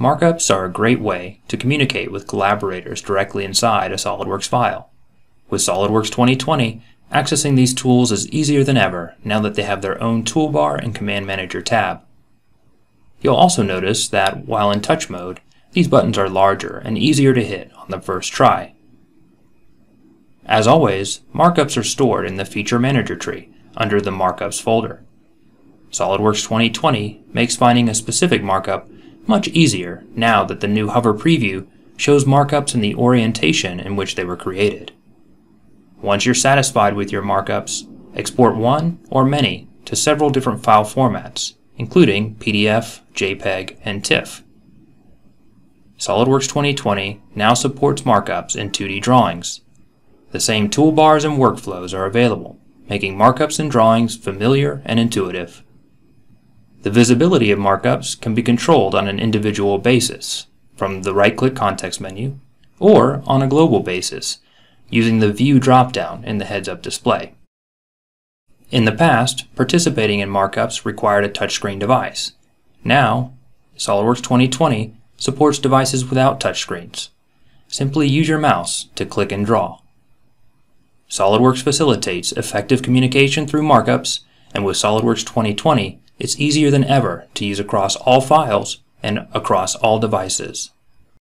Markups are a great way to communicate with collaborators directly inside a SOLIDWORKS file. With SOLIDWORKS 2020, accessing these tools is easier than ever now that they have their own toolbar and Command Manager tab. You'll also notice that while in touch mode, these buttons are larger and easier to hit on the first try. As always, markups are stored in the Feature Manager tree under the Markups folder. SOLIDWORKS 2020 makes finding a specific markup much easier now that the new Hover Preview shows markups in the orientation in which they were created. Once you're satisfied with your markups, export one or many to several different file formats, including PDF, JPEG, and TIFF. SOLIDWORKS 2020 now supports markups in 2D drawings. The same toolbars and workflows are available, making markups in drawings familiar and intuitive. The visibility of markups can be controlled on an individual basis, from the right-click context menu, or on a global basis, using the View drop-down in the heads-up display. In the past, participating in markups required a touchscreen device. Now, SOLIDWORKS 2020 supports devices without touchscreens. Simply use your mouse to click and draw. SOLIDWORKS facilitates effective communication through markups, and with SOLIDWORKS 2020, it's easier than ever to use across all files and across all devices.